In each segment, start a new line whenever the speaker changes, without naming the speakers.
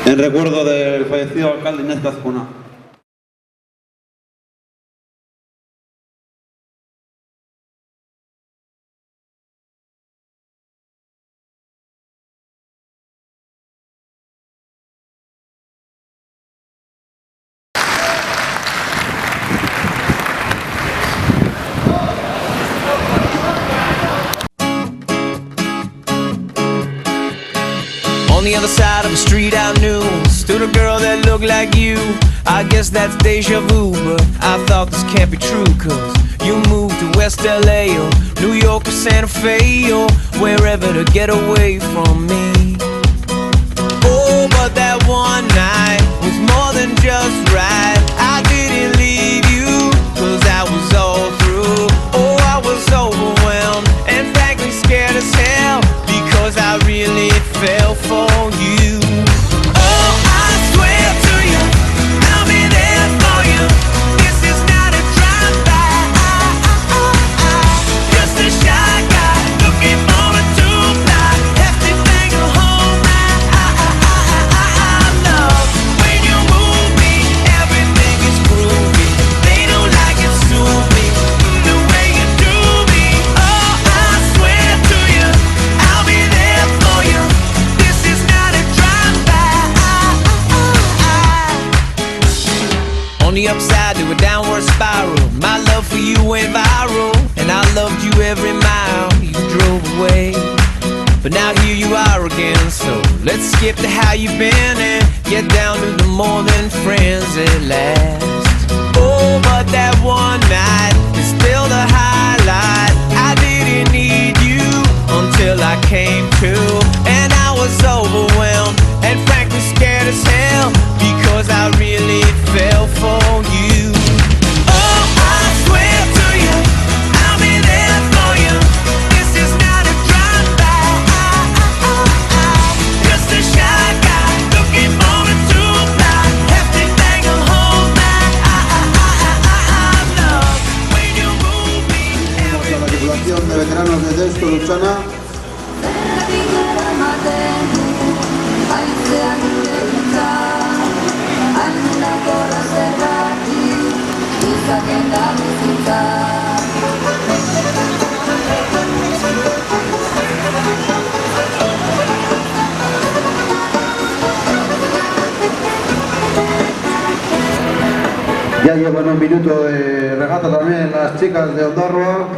En recuerdo del fallecido alcalde Inés de Azcona.
On the other side of the street I knew stood a girl that looked like you. I guess that's deja vu, but I thought this can't be true, cause you moved to West LA or New York or Santa Fe or wherever to get away from me. Oh, but that one night was more than just right. I didn't leave you, cause I was all through. Oh, I was overwhelmed and frankly scared as hell, because I really fell for you. Oh, I swear to you, I'll be there for you. This is not a drive-by. Just a shy guy looking for a two-fly. Hefty thing to hold my love. When you move me, everything is groovy. They don't like it, sue me the way you do me. Oh, I swear to you, I'll be there for you. This is not a drive-by. On the upside to a downward spiral, my love for you went viral, and I loved you every mile you drove away. But now here you are again, so let's skip to how you've been and get down to the more than friends at last. Oh, but that one night is still the highlight. I didn't need you until I came to, and I was overwhelmed and frankly scared as hell, because I really fell for you. Oh, I swear to you, I'll be there for you. This is not a drive-by. Just a shy guy looking for a two-fly. Hefty thing to hold my love. When you move me,
Vamos a la tripulación de veteranos de Deusto Luchana. Ya llevan un minuto de regata también las chicas de Ondarroa.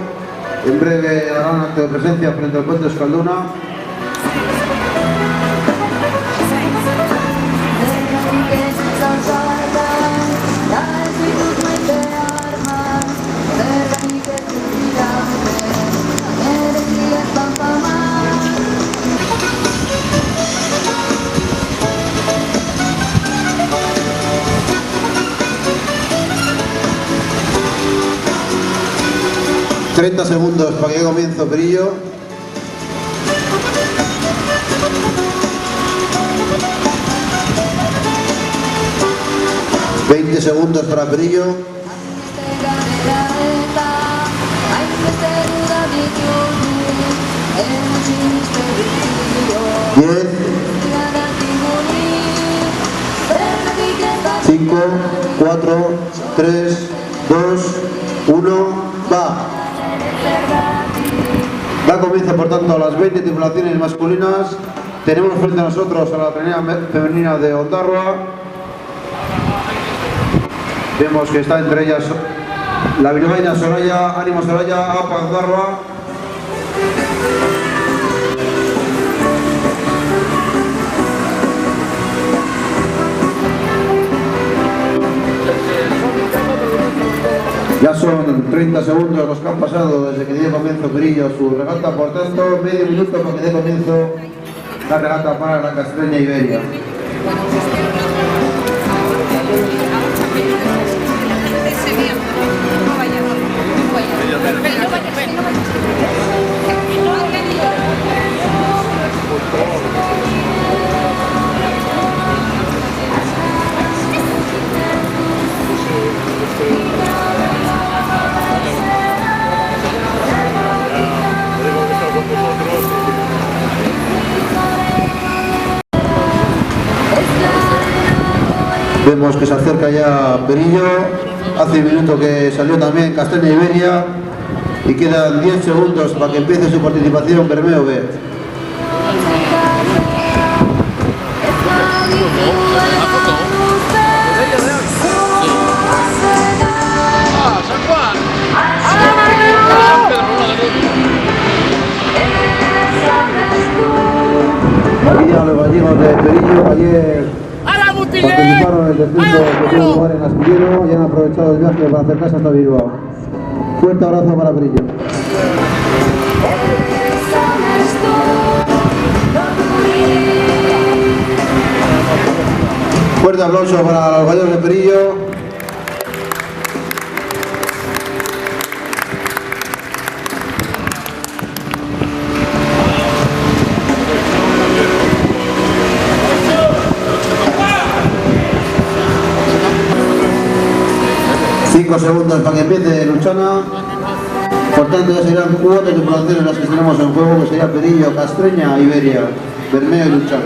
En breve harán acto de presencia frente al puente Escalduna. ...30 segundos para que comience Perillo. ...20 segundos para Perillo. 10, 5, 4, 3, 2, 1, va. Da comienzo por tanto a las 20 tripulaciones masculinas. Tenemos frente a nosotros a la trinidad femenina de Ondarroa. Vemos que está entre ellas la bilbaína Soraya. Ánimo Soraya, APA Ondarroa. Ya son 30 segundos los que han pasado desde que dio comienzo Perillo su regata, por tanto, medio minuto para que dé comienzo la regata para la Castreña Iberia.
Es la
Vemos que se acerca ya Perillo. Hace un minuto que salió también Castaña Iberia. Y quedan 10 segundos para que empiece su participación Bermeo B. Aquí ya los gallegos de Perillo ayer participaron en el descenso que tuvo lugar en Astillero y han aprovechado el viaje para acercarse hasta Bilbao. Fuerte abrazo para Perillo. Fuerte aplauso para los gallegos de Perillo. Segundos para que empiece Luchana. Por tanto ya serán 4 tripulaciones las que tenemos en juego, que sería Perillo, Castreña, Iberia, Bermeo y Luchana.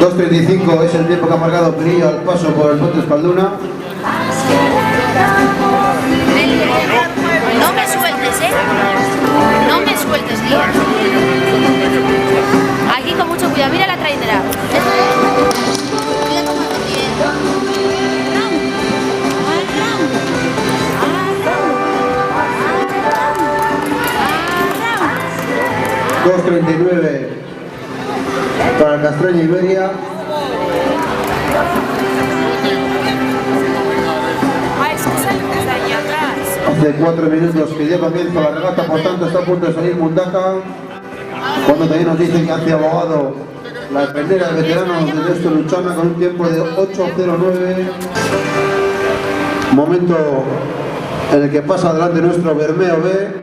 2:35 es el tiempo que ha marcado Perillo al paso por el puente Espalduna.
No me sueltes, no me sueltes, tío. Aquí con mucho cuidado, mira la trainera. Mira cómo te quiere.
2:39 para Castreña Iberia. Hace 4 minutos que ya comienza la regata, por tanto está a punto de salir Mundaka. Cuando también nos dicen que hace abogado la primera de veteranos de esto Luchana con un tiempo de 8:09. Momento en el que pasa adelante nuestro Bermeo B.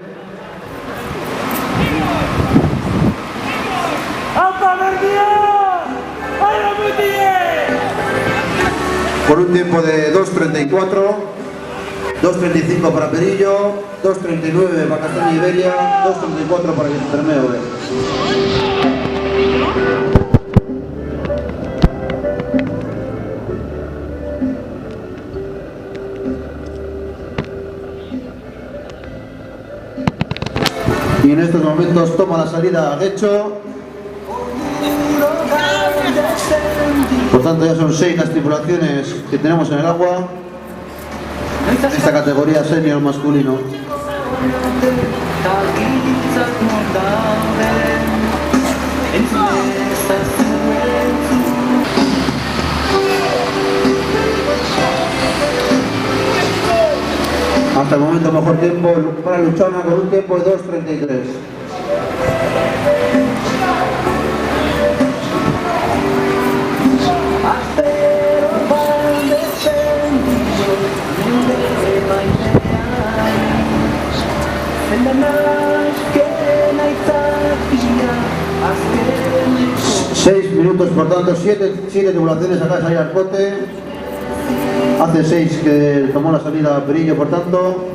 Por un tiempo de 2:34, 2:35 para Perillo, 2:39 para Castaña Iberia, 2:34 para el Bermeo B. Y en estos momentos toma la salida a Guecho. Por tanto ya son 6 las tripulaciones que tenemos en el agua. Esta categoría senior masculino. Hasta el momento mejor tiempo para Luchana con un tiempo de 2:33. Seis minutos, por tanto, 7 tripulaciones acá de salir al pote. Hace 6 que tomó la salida Perillo, por tanto,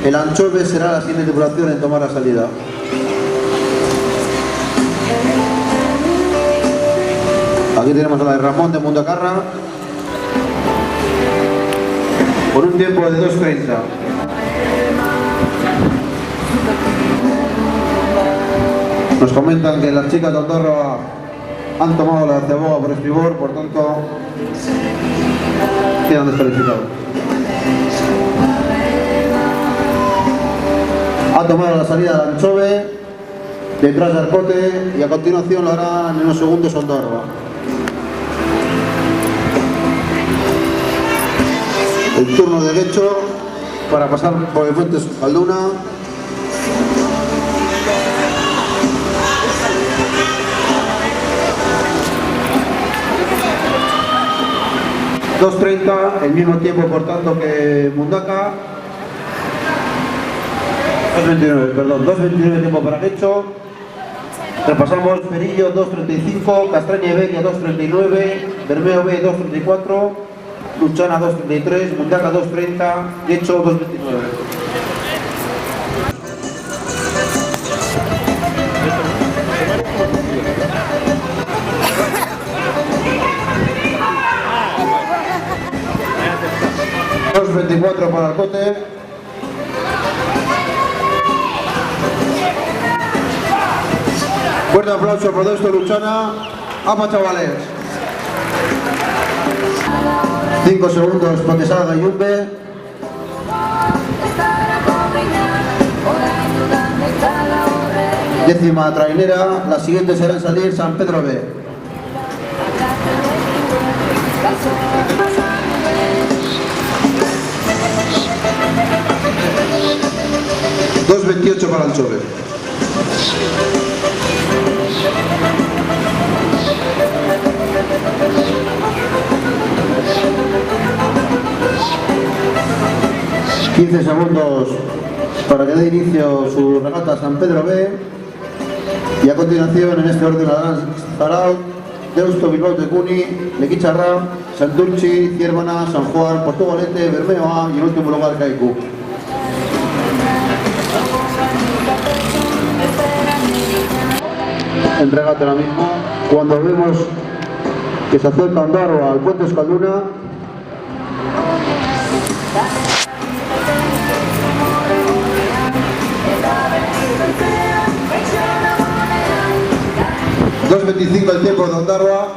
el Anchove será la siguiente tripulación en tomar la salida. Aquí tenemos a la de Ramón de Mundacarra por un tiempo de 2:30. Nos comentan que las chicas de Andorra han tomado la cebolla por estribor, por tanto quedan descalificados. Ha tomado la salida del Anchove detrás del pote y a continuación lo harán en unos segundos Andorra. El turno de Guecho para pasar por el puente Espalduna. $2:30, el mismo tiempo por tanto que Mundaka. 2:29 tiempo para Guecho. Repasamos Perillo 2:35, Castaña Iberia 2:39, Bermeo B 2:34, Luchana 2:33, Mundaka 2:30, Guecho 2:29. 2.24 para Arcote. Fuerte aplauso por Deusto Luchana. ¡Apa, chavales! 5 segundos para que salga Yumbe. Décima trainera. La siguiente será en salir San Pedro B. 2.28 para el Chove. ...15 segundos para que dé inicio su regata San Pedro B. Y a continuación, en este orden, Zarao, Deusto, Bilbao Tecuni, Lequicharra, Santurchi, Ciervana, San Juan, Portugalete, Bermeo A y en último lugar Kaiku. En regata ahora mismo, cuando vemos que se acerca Ondarroa al puente Euskalduna, ...2.25 el tiempo de Ondarroa.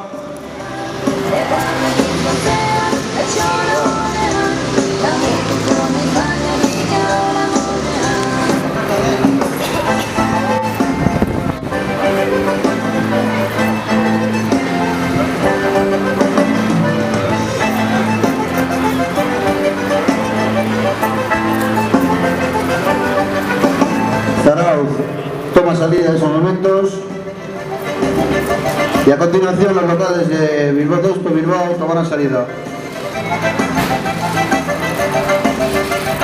Zarauz toma salida en esos momentos. Y a continuación las locales de Bilbao Deusto, Bilbao tomarán salida.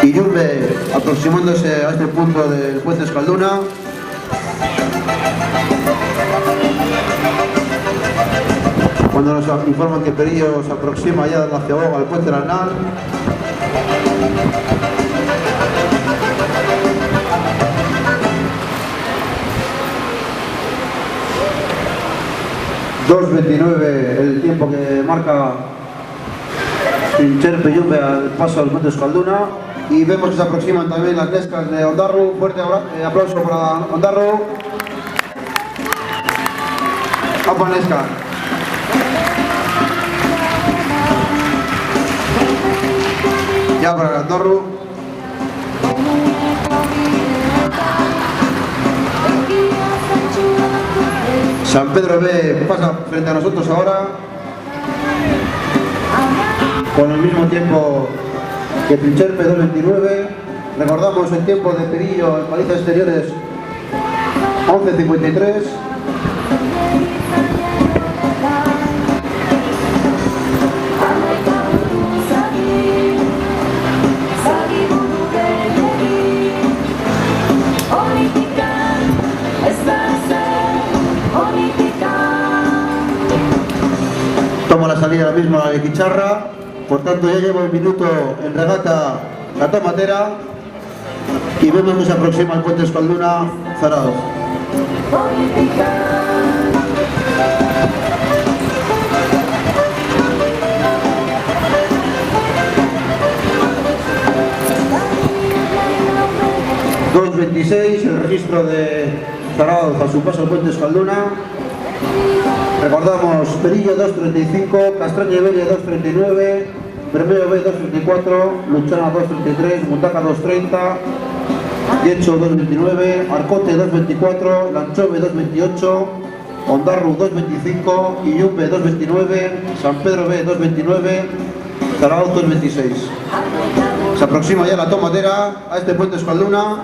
Y Yumbe aproximándose a este punto del puente Euskalduna. Cuando nos informan que Perillo se aproxima ya de la Ciaboga al puente Arnal. ...2.29 el tiempo que marca Trincherpe Yumbe al paso del puente Euskalduna. Y vemos que se aproximan también las nescas de Ondarroa. Fuerte aplauso para Ondarroa. ¡Apa, nesca! Ya para Ondarroa. San Pedro B pasa frente a nosotros ahora con el mismo tiempo que Trincherpe, 2.29. Recordamos el tiempo de Perillo en balizas exteriores, 11.53. Toma la salida ahora mismo a Lequicharra, por tanto ya lleva un minuto en regata la tomatera y vemos que se aproxima al puente Euskalduna Zarauz. ...2.26 el registro de Zarauz a su paso al puente Euskalduna. Recordamos Perillo 2.35, Castraña y Belle 2.39, Bermeo B 2.34, Luchana 2.33, Mundaka 2.30, Yecho 2.29, Arcote 2.24, Lanchove 2.28, Ondarroa 2.25, Yumbe 2.29, San Pedro B 2.29, Zarauz 2.26. Se aproxima ya la tomatera a este puente Euskalduna.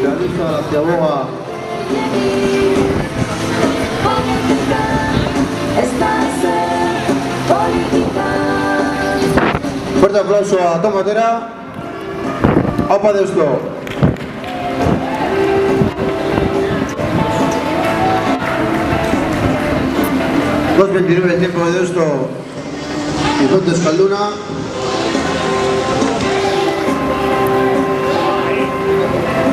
Realiza la Ciaboga. Fuerte aplauso a tomatera. ¡Apa Deusto! ...2.29 el tiempo de Deusto y puente Euskalduna.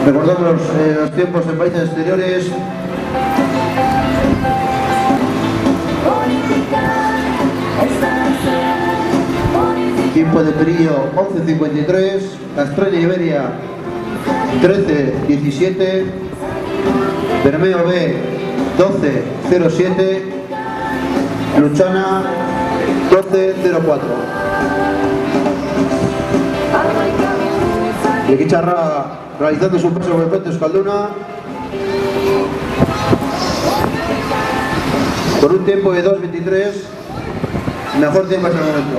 Recordamos los tiempos en países exteriores.
Política,
Tiempo de Perillo 11.53, Castraña Iberia 13.17, Bermeo B 12.07, Luchana 12.04. Lequicharra realizando su paso por el puente Euskalduna con un tiempo de 2.23, mejor tiempo hasta el momento.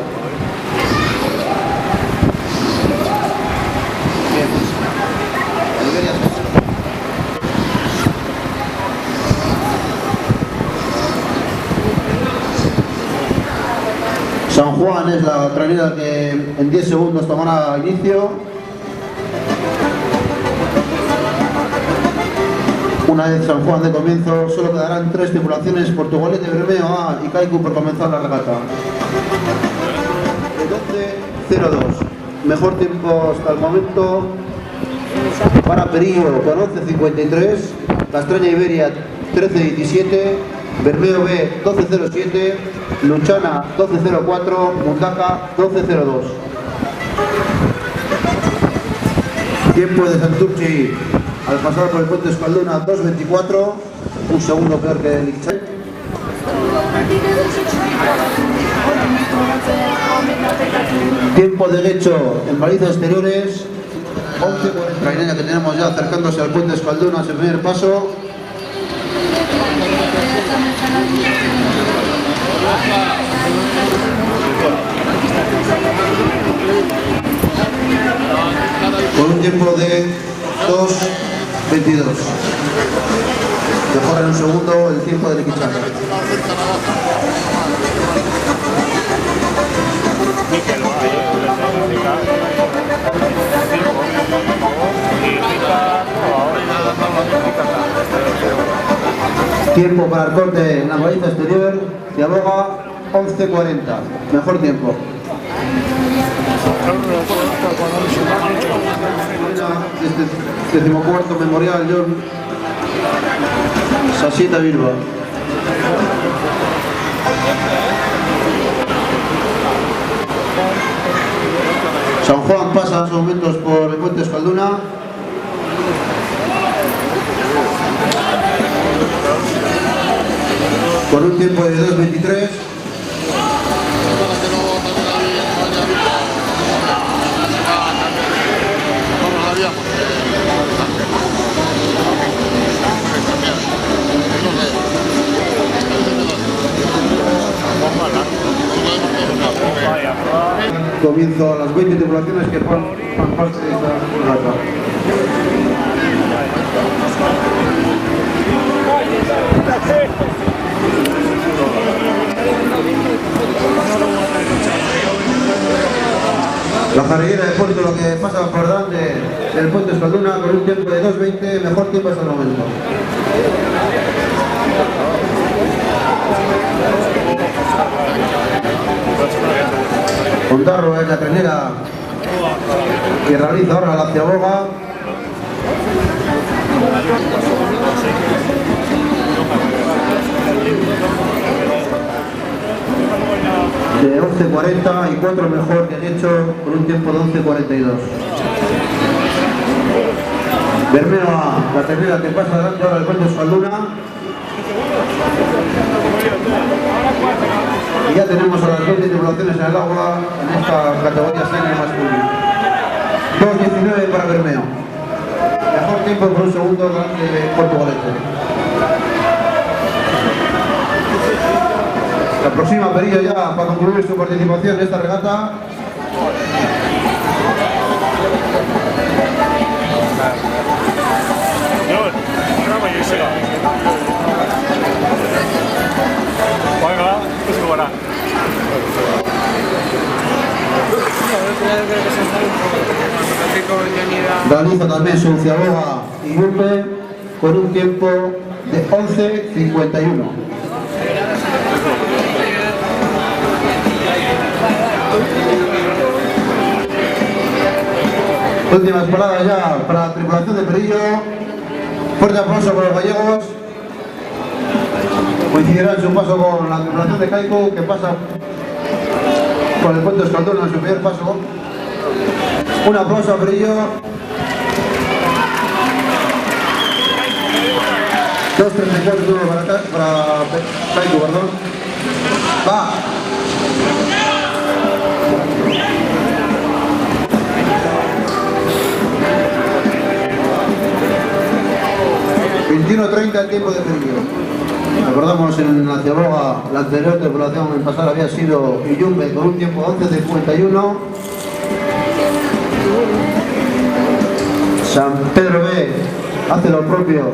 San Juan es la trainera que en 10 segundos tomará inicio. Una vez San Juan de comienzo, solo quedarán 3 tripulaciones, Portugalete, Bermeo A y Kaiku por comenzar la regata. 12.02. Mejor tiempo hasta el momento para Perillo con 11.53, Castraña Iberia 13.17, Bermeo B 12.07, Luchana 12.04, Mundaka 12.02. Tiempo de Santurchi al pasar por el puente Euskalduna 2.24, un segundo peor que el Ixchai. Tiempo de Guecho en balizas exteriores 11.40. Trainera que tenemos ya acercándose al puente Euskalduna, es el primer paso. Con un tiempo de 2.22. Mejora en un segundo el tiempo del Iquichán. Tiempo para el corte en la baliza exterior, Ciaboga 11.40, mejor tiempo. Decimocuarto Memorial John Sasieta Bilbao. San Juan pasa en estos momentos por el puente Euskalduna. Con un tiempo de 2.23. Comienzo a las 20 tripulaciones que forman parte de esta regata. La jarrillera de Puerto, lo que pasa por delante del puente Euskalduna con un tiempo de 2.20, mejor tiempo hasta el momento. Ondarro es la trainera que realiza ahora la Ciaboga. De 11.40 y 4 mejor que han hecho con un tiempo de 11.42. Bermeo A, la trainera que pasa adelante ahora el puente Euskalduna. Y ya tenemos a las 20 tripulaciones en el agua en esta categoría senior masculina. 2.19 para Bermeo. Mejor tiempo por un segundo delante de Portugalete. La próxima Perillo ya para concluir su participación en esta regata. Realiza también su Ciaboga y Urbe con un tiempo de 11.51. Últimas paradas ya para la tripulación de Perillo. Fuerte aplauso para los gallegos. Coincidirá en su paso con la tripulación de Kaiku, que pasa con el puente Escaldón en su primer paso. Un aplauso a Brillo. 2.34 para Paico, perdón. Va. ...21:30 el tiempo de Brillo. Recordamos en la Ciaboga, la anterior tripulación en pasar había sido Iyumbe con un tiempo 11:51. San Pedro B hace lo propio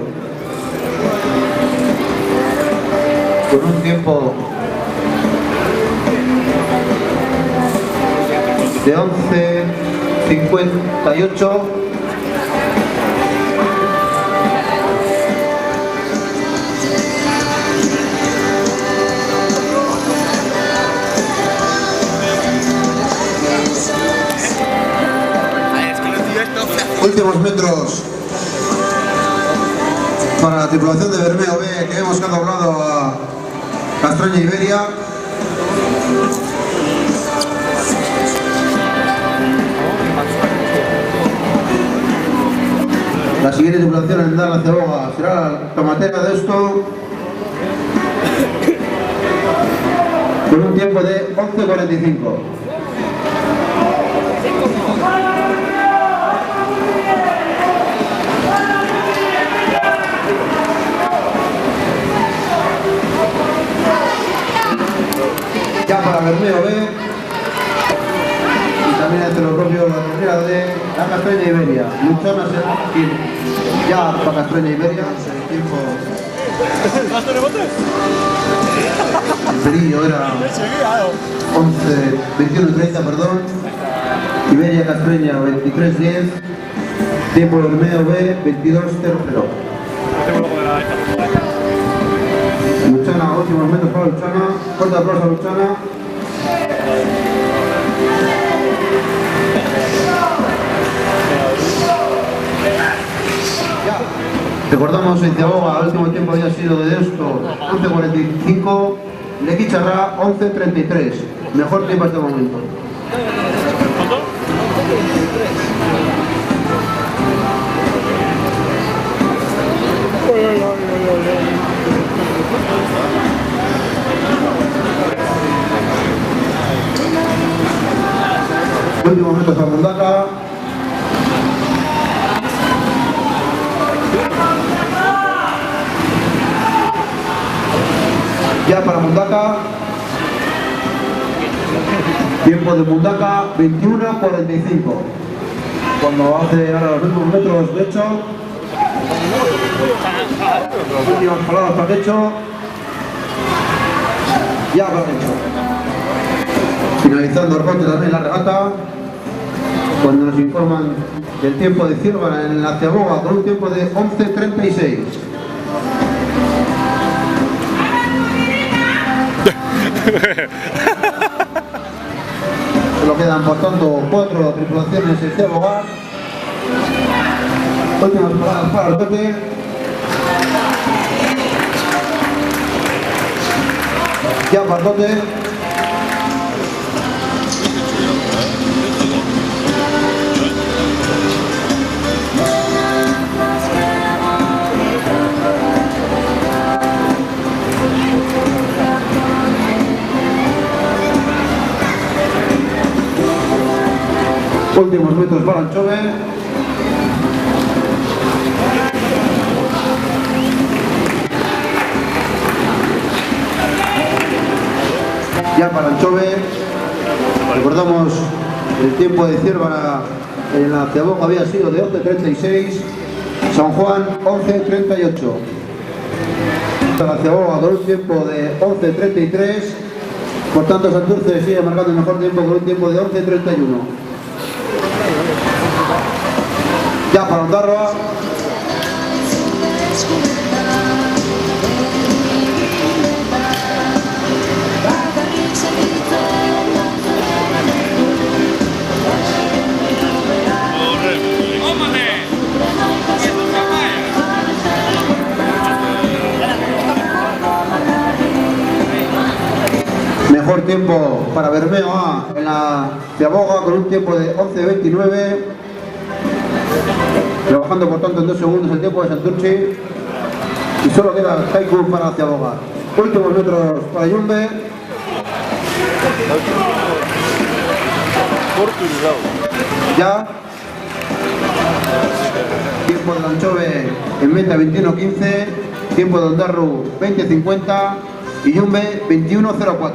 con un tiempo de 11:58. Últimos metros para la tripulación de Bermeo B, que hemos doblado a Castraña Iberia. La siguiente tripulación en dar la Ciaboga será la tomatera de esto, con un tiempo de 11:45. Ya para Bermeo B, y también hace lo propio la primera de la Castraña Iberia. Luchona ya para Castraña Iberia, el tiempo. El Brillo era 21:30, perdón. Iberia Castraña 23:10. Tiempo Bermeo B 22:00. Luchana, últimos metros para Luchana. Fuerte aplauso a Luchana. Recordamos en Ciaboga, el último tiempo había sido de esto 11:45. Lequicharra 11:33. Mejor tiempo hasta el momento. Último momento para Mundaca. Ya para Mundaca. Tiempo de Mundaca 21:45. Cuando hace ahora los últimos metros de hecho. Las últimas palabras para Quecho. Ya para Quecho. Finalizando el corte también la regata. Cuando nos informan del tiempo de Círvara en la Ciaboga con un tiempo de 11:36. Solo quedan por tanto 4 tripulaciones en Ciaboga. Últimas palabras para el Pepe. Ya para el Tote. Últimos metros para Anchove. Ya para Anchove. Recordamos el tiempo de Círvara en la Ciaboga había sido de 11:36. San Juan 11:38. La Ciaboga con un tiempo de 11:33. Por tanto Santurce sigue marcando el mejor tiempo con un tiempo de 11:31. Ya para Ondarroa. Mejor tiempo para Bermeo A en la Ciaboga con un tiempo de 11.29. Trabajando por tanto en 2 segundos el tiempo de Santurchi. Y solo queda Kaiku para Ciaboga. Últimos metros para Yumbe. Ya. Tiempo de Lanchove en meta 21.15. Tiempo de Ondarru 20.50. Y Yumbe 21.04.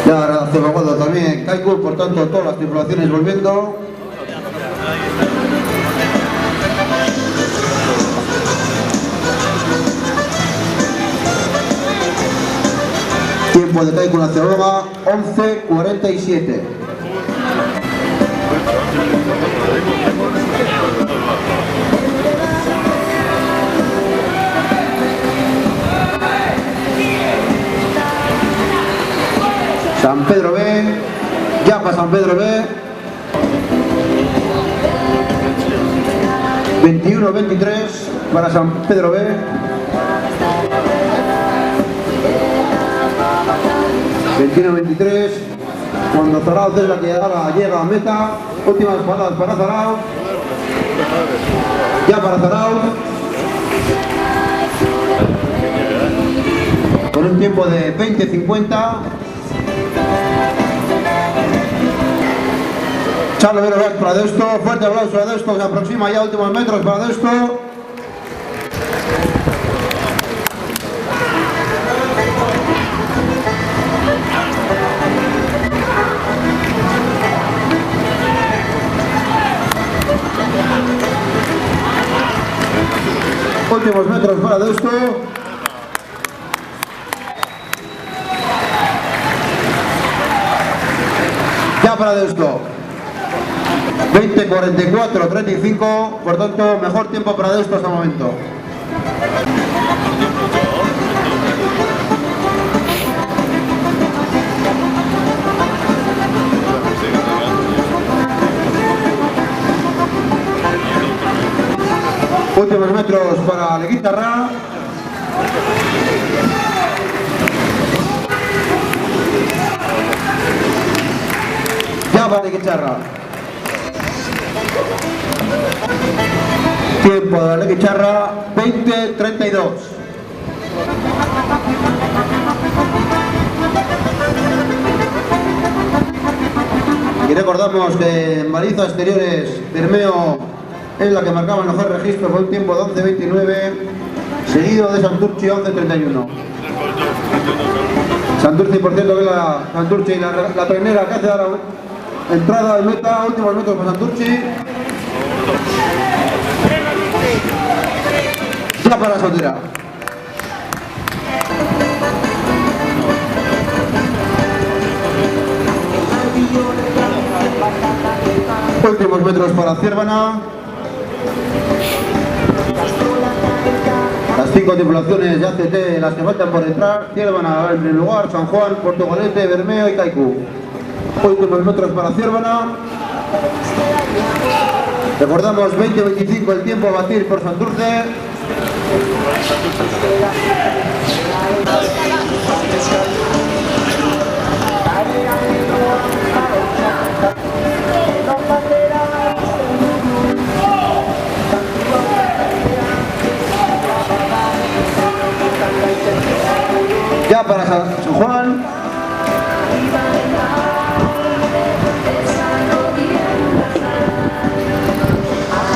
Ya cebagado también Kaiku, por tanto todas las tripulaciones volviendo. Tiempo de Kaiku en la Ciaboga 11.47. San Pedro B, ya para San Pedro B, 21.23 para San Pedro B, 21.23, cuando Zarauz es la que llega a meta, últimas paradas para Zarauz, ya para Zarauz, con un tiempo de 20.50. Charlo Veloraz para Deusto, fuerte aplauso a Deusto, que se aproxima ya a últimos metros para Deusto. Últimos metros para Deusto. Ya para Deusto. 20.44-35, por tanto, mejor tiempo para Deusto hasta el momento. Últimos metros para Leguizarra. Ya para Leguizarra. Tiempo de la Leguizarra 20.32. Y recordamos que en balizas exteriores Bermeo es la que marcaba el mejor registro con un tiempo de 11.29, seguido de Santurchi 11.31. Santurchi, por cierto, que es la Santurchi, la trainera que hace ahora entrada de meta, últimos metros para Santurchi. Ya para Soltera. Últimos metros para Ciervana. Las 5 tripulaciones de ACT, las que faltan por entrar: Ciervana en primer lugar, San Juan, Portugalete, Bermeo y Kaiku. Últimos metros para Ciervana. Recordamos 20.25 el tiempo a batir por Santurce. Ya para San Juan.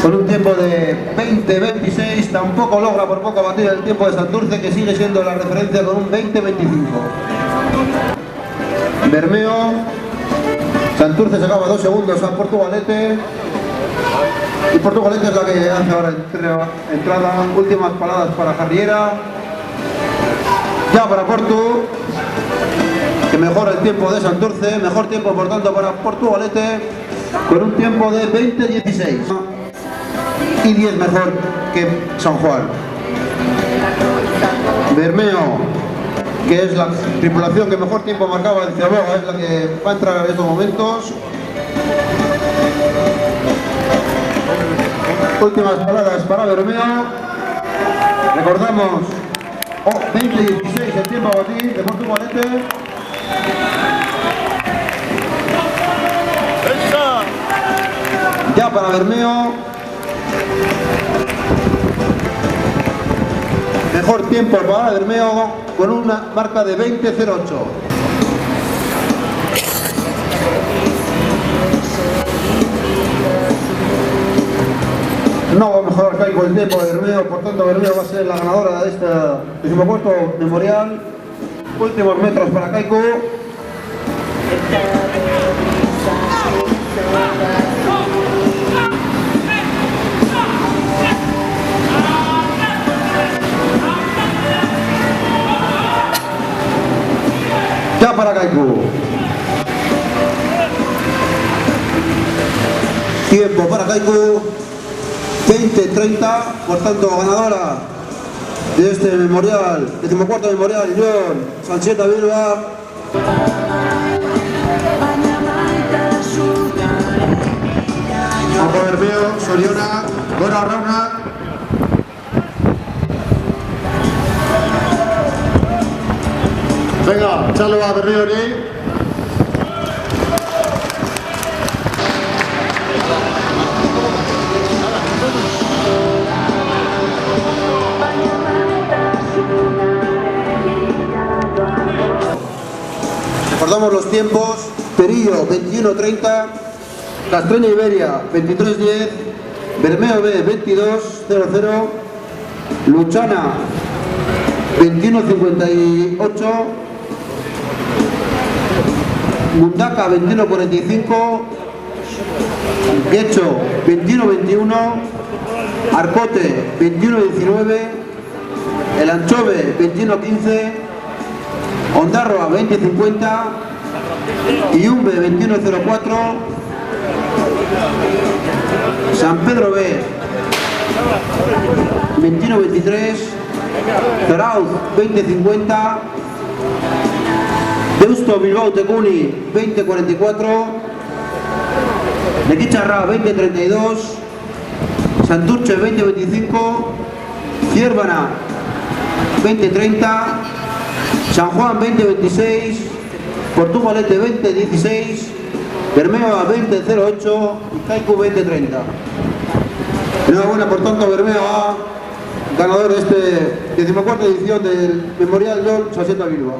Con un tiempo de 20.26, tampoco logra por poco batir el tiempo de Santurce, que sigue siendo la referencia con un 20.25. Bermeo, Santurce se acaba 2 segundos a Portugalete, y Portugalete es la que hace ahora entrada. Últimas paradas para Jarriera, ya para Portu, que mejora el tiempo de Santurce, mejor tiempo por tanto para Portugalete, con un tiempo de 20.16. Y 10 mejor que San Juan. Bermeo, que es la tripulación que mejor tiempo marcaba el Ciaboga, es la que va a entrar en estos momentos. Últimas paradas para Bermeo. Recordamos 20-16 el tiempo a batir de Portugalete. Ya para Bermeo. Mejor tiempo para Bermeo con una marca de 20.08. No va a mejorar Kaiku el tiempo de Bermeo, por tanto Bermeo va a ser la ganadora de este 14º memorial. Últimos metros para Kaiku. Ya para Kaiku. Tiempo para Kaiku 20.30, por tanto ganadora de este memorial, 14º memorial, Jon Sancheta Bilba. Ojo Bermeo, Soriona, Gora Rauna. Venga, echalo a Bermeo, ¿eh? Recordamos los tiempos: Perillo 21.30, Castreña Iberia 23.10, Bermeo B 22.00, Luchana 21.58, Mundaka 21.45, Guecho 21.21, Arcote 21.19, El Anchove 21.15, Ondarroa 20.50, Iumbe 21.04, San Pedro B 21.23, Zarauz 20.50, Deusto Bilbao Tecuni 20.44, Nequicharra 20.32, Santurce 20.25, Ciervana 20.30, San Juan 20.26, Portugalete 20.16, Bermeo 20.08 y Kaiku 20.30. Enhorabuena por tanto Bermeo A, ganador de este 14ª edición del Memorial Jon Sancheta Bilba.